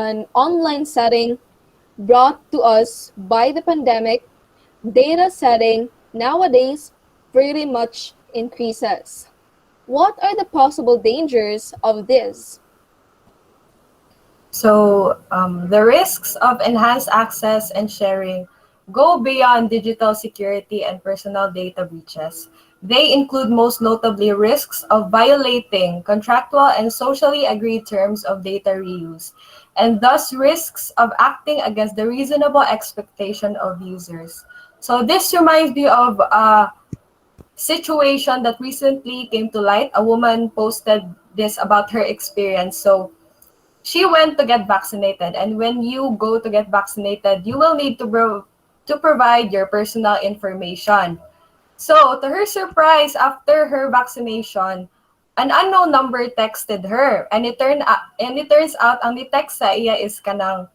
an online setting brought to us by the pandemic, data setting nowadays pretty much increases. What are the possible dangers of this? So the risks of enhanced access and sharing go beyond digital security and personal data breaches. They include most notably risks of violating contractual and socially agreed terms of data reuse, and thus risks of acting against the reasonable expectation of users. So this reminds me of a situation that recently came to light. A woman posted this about her experience. So she went to get vaccinated, and when you go to get vaccinated, you will need to provide your personal information. So to her surprise, after her vaccination, an unknown number texted her, and it turns out ang ni-text sa iya is kanang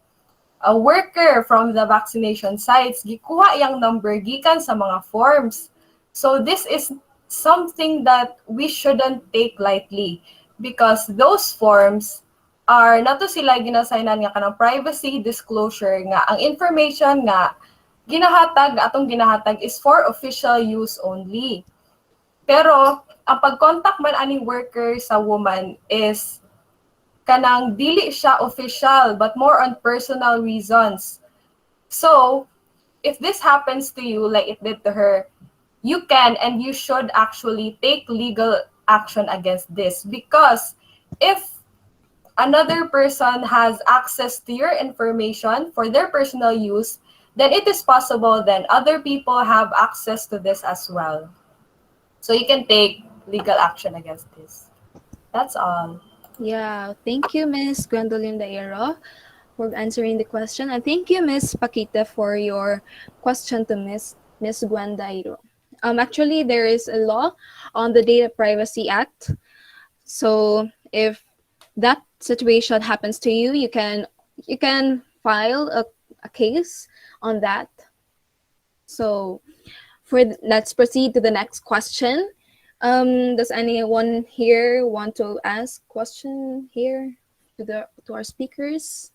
a worker from the vaccination sites. Gikuha yang number gikan sa mga forms. So this is something that we shouldn't take lightly, because those forms are nato sila ginasaynan nga kanang privacy disclosure nga ang information nga atong ginahatag is for official use only. Pero ang pag-contact man aning worker sa woman is kanang dili siya official but more on personal reasons. So, if this happens to you like it did to her, you can and you should actually take legal action against this, because if another person has access to your information for their personal use, then it is possible then other people have access to this as well. So you can take legal action against this. That's all. Yeah, thank you, Miss Gwendolyn Dairo, for answering the question. And thank you, Miss Paquita, for your question to Miss Gwen Dairo. Actually, there is a law on the Data Privacy Act. So if that situation happens to you, you can file a case on that. So let's proceed to the next question. Does anyone here want to ask question here to our speakers?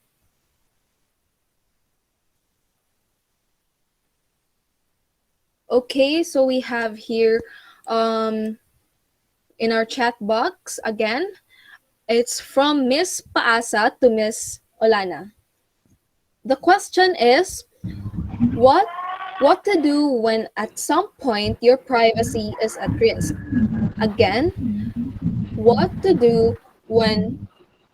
Okay, so we have here in our chat box again. It's from Miss Paasa to Miss Olana. The question is, what to do when at some point your privacy is at risk? Again, what to do when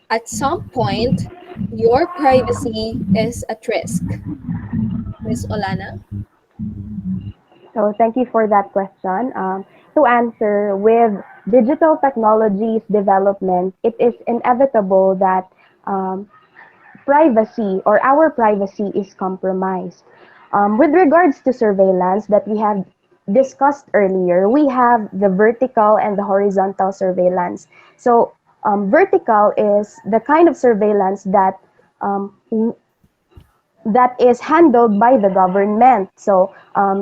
at some point your privacy is at risk? Miss Olana? So thank you for that question. To answer, with digital technologies development, it is inevitable that privacy or our privacy is compromised. With regards to surveillance that we have discussed earlier, we have the vertical and the horizontal surveillance. So vertical is the kind of surveillance that is handled by the government. So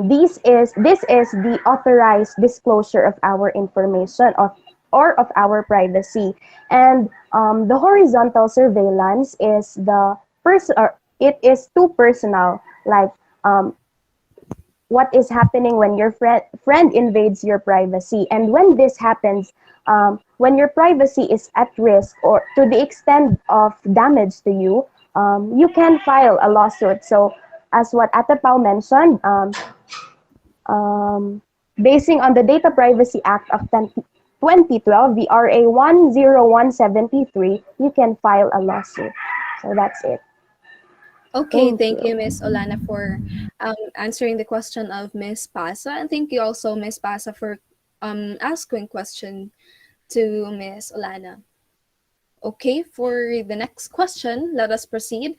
this is the authorized disclosure of our information or of our privacy. And the horizontal surveillance is it is too personal, like what is happening when your friend invades your privacy. And when this happens, when your privacy is at risk or to the extent of damage to you, you can file a lawsuit. So as what Atapao mentioned, basing on the Data Privacy Act of 2012, the RA 10173, you can file a lawsuit. So that's it. Okay, thank you, Miss Olana, for answering the question of Miss Pasa, and thank you also, Miss Pasa, for asking question to Miss Olana. Okay, for the next question, let us proceed.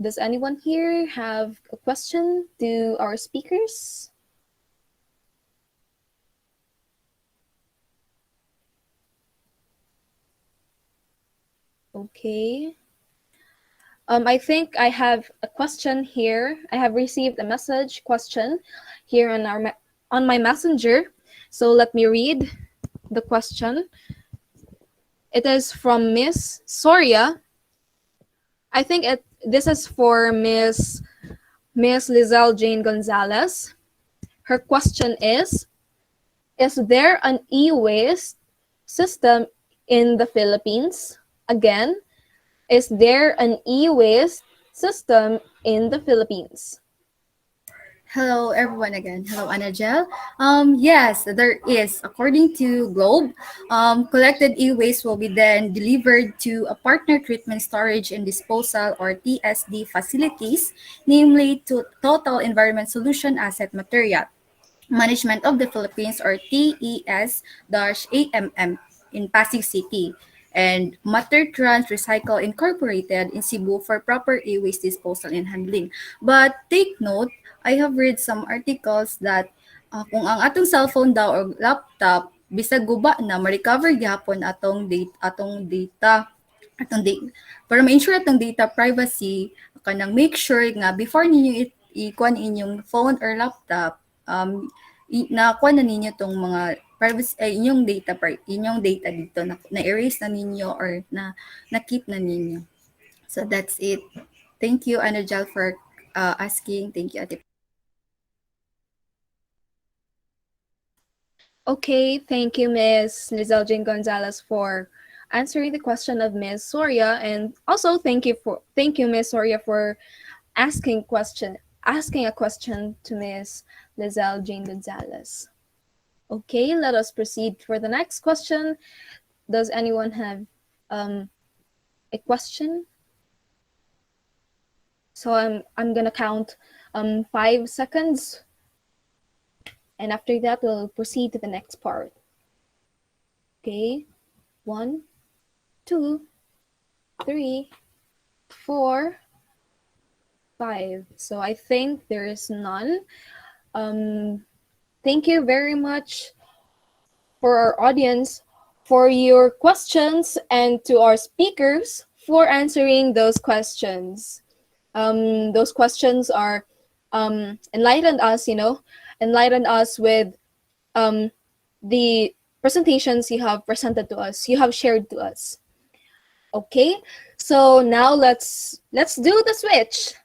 Does anyone here have a question to our speakers? Okay. I think I have a question here. I have received a message question here on my messenger. So let me read the question. It is from Miss Soria. I think this is for Miss Lizelle Jane Gonzalez. Her question is there an e-waste system in the Philippines? Again, is there an e-waste system in the Philippines? Hello, everyone again. Hello, Anagel. Yes, there is. According to Globe, collected e-waste will be then delivered to a partner treatment storage and disposal or TSD facilities, namely to Total Environment Solution Asset Material Management of the Philippines or TES-AMM in Pasig City and Matter Trans Recycle Incorporated in Cebu for proper e-waste disposal and handling. But take note, I have read some articles that kung ang atong cellphone daw or laptop bisag guba na ma-recover gyapon atong data para ma-ensure atong data privacy kanang make sure nga before ninyo i-kuan inyong phone or laptop nakuha na ninyo tong mga privacy inyong data dito na erase na ninyo or na keep na ninyo. So that's it. Thank you Anajal for asking. Thank you Ate. Okay, thank you, Miss Lizelle Jane Gonzalez, for answering the question of Miss Soria, and also thank you, Miss Soria, for asking a question to Miss Lizelle Jane Gonzalez. Okay, let us proceed for the next question. Does anyone have a question? So I'm gonna count 5 seconds, and after that we'll proceed to the next part. Okay, 1, 2, 3, 4, 5. So I think there is none. Thank you very much for our audience for your questions and to our speakers for answering those questions. Those questions are enlightened us, enlightened us with the presentations you have presented to us, you have shared to us. Okay, so now let's do the switch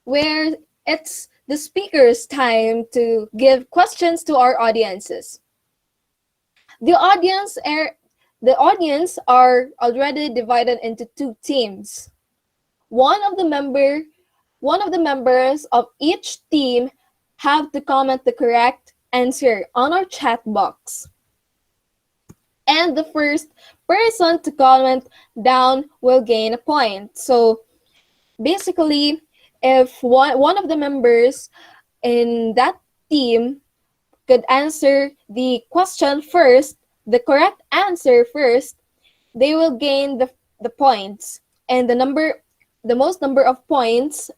where it's the speaker's time to give questions to our audiences. The audience are already divided into two teams. One of the members of each team have to comment the correct answer on our chat box. And the first person to comment down will gain a point. So basically, if one of the members in that team could answer the question first, the correct answer first, they will gain the points. And the most number of points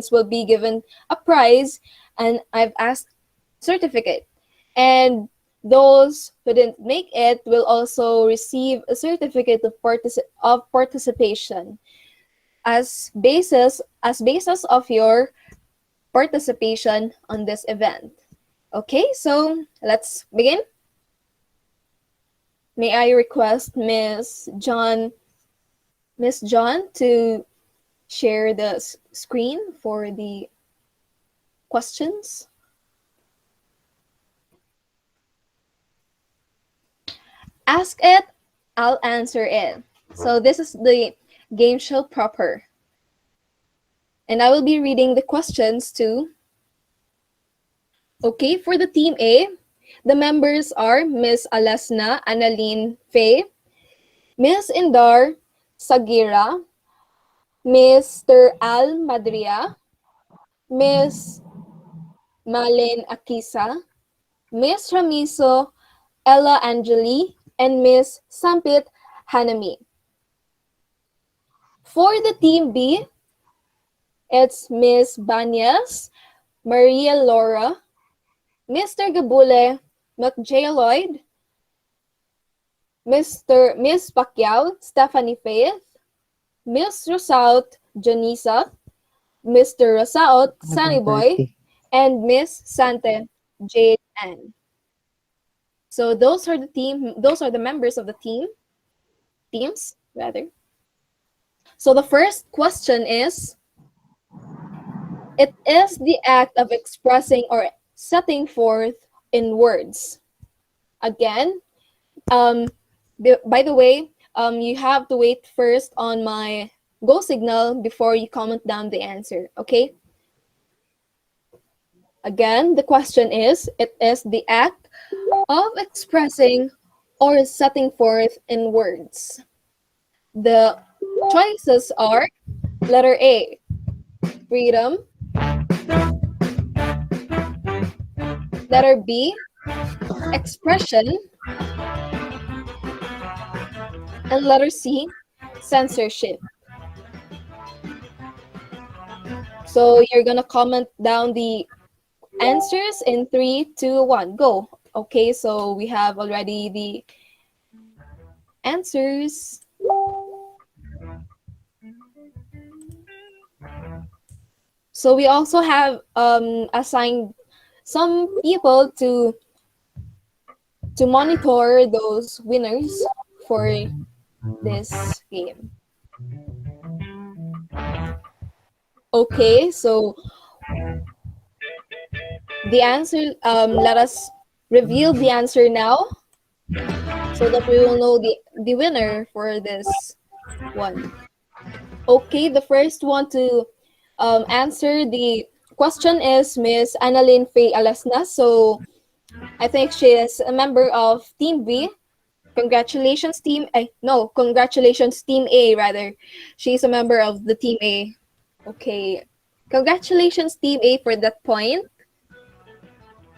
will be given a prize, and I've asked certificate. And those who didn't make it will also receive a certificate of participation as basis of your participation on this event. Okay, so let's begin. May I request Miss John to share the screen for the questions? Ask it, I'll answer it. So this is the game show proper. And I will be reading the questions too. Okay, for the team A, the members are Miss Alasna Annalyn Faye, Miss Indar Sagira, Mr. Al Madria, Miss Malin Akisa, Miss Ramiso Ella Angeli, and Miss Sampit Hanami. For the team B, it's Miss Banyas, Maria Laura, Mr. Gabule, McJ Lloyd, Miss Pacquiao, Stephanie Faith, Miss Rosaut, Janisa, Mr. Rosaut, Sunny Boy, and Miss Sante, Jade Ann. So those are the members of the teams rather. So the first question is, it is the act of expressing or setting forth in words. Again, by the way, you have to wait first on my go signal before you comment down the answer, okay? Again, the question is, it is the act of expressing or setting forth in words. The choices are letter A, freedom, letter B, expression, and letter C, censorship. So you're gonna comment down the answers in 3, 2, 1, go. Okay, so we have already the answers. So we also have assigned some people to monitor those winners for this game. Okay, so the answer, let us reveal the answer now so that we will know the winner for this one. Okay, the first one to answer the question is Miss Annalyn Faye Alasna. So I think she is a member of Team B. Congratulations, Team A. No, congratulations, Team A, rather. She's a member of the Team A. Okay. Congratulations, Team A, for that point.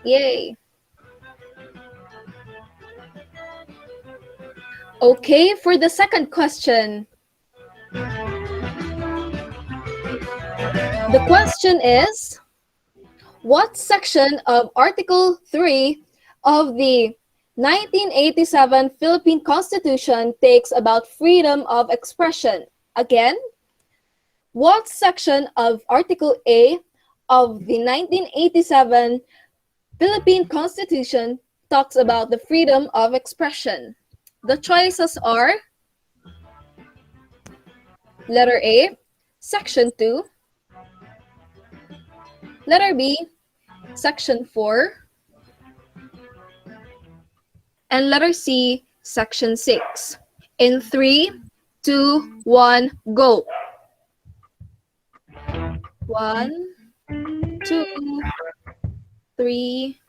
Yay. Okay, for the second question. The question is, what section of Article 3 of the 1987 Philippine Constitution takes about freedom of expression? Again, what section of Article A of the 1987 Philippine Constitution talks about the freedom of expression? The choices are letter A, Section 2, letter B, Section 4, and letter C, Section 6. In 3, 2, 1, go. 1, 2, 3,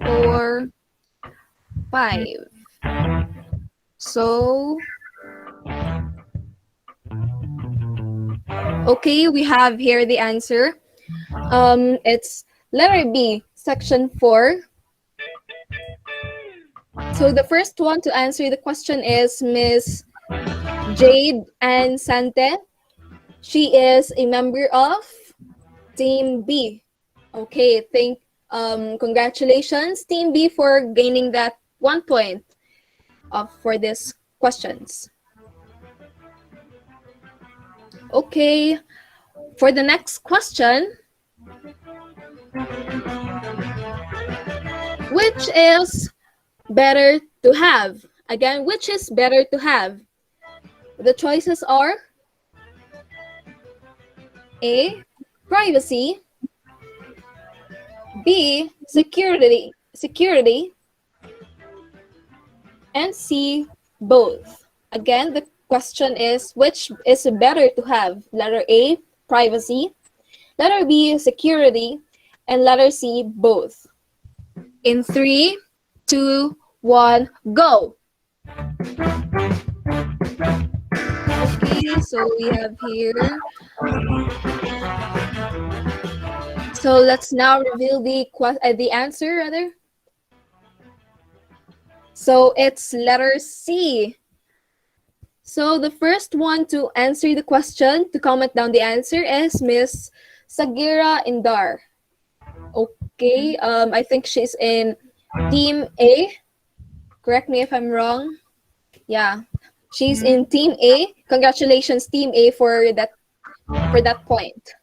4, 5. So, okay, we have here the answer. It's letter B, Section 4. So the first one to answer the question is Miss Jade Ann Sante. She is a member of Team B. Okay, congratulations, Team B, for gaining that 1 point for these questions. Okay, for the next question, which is better to have? Again, which is better to have? The choices are A, privacy, B, security, and C, both. Again, the question is, which is better to have? Letter A, privacy, letter B, security, and letter C, both. In 3, 2, 1, go. Okay, so we have here. So let's now reveal the answer, rather. So it's letter C. So the first one to answer the question, to comment down the answer, is Miss Sagira Indar. Okay, I think she's in Team A. Correct me if I'm wrong. Yeah, she's in Team A. Congratulations, Team A, for that point.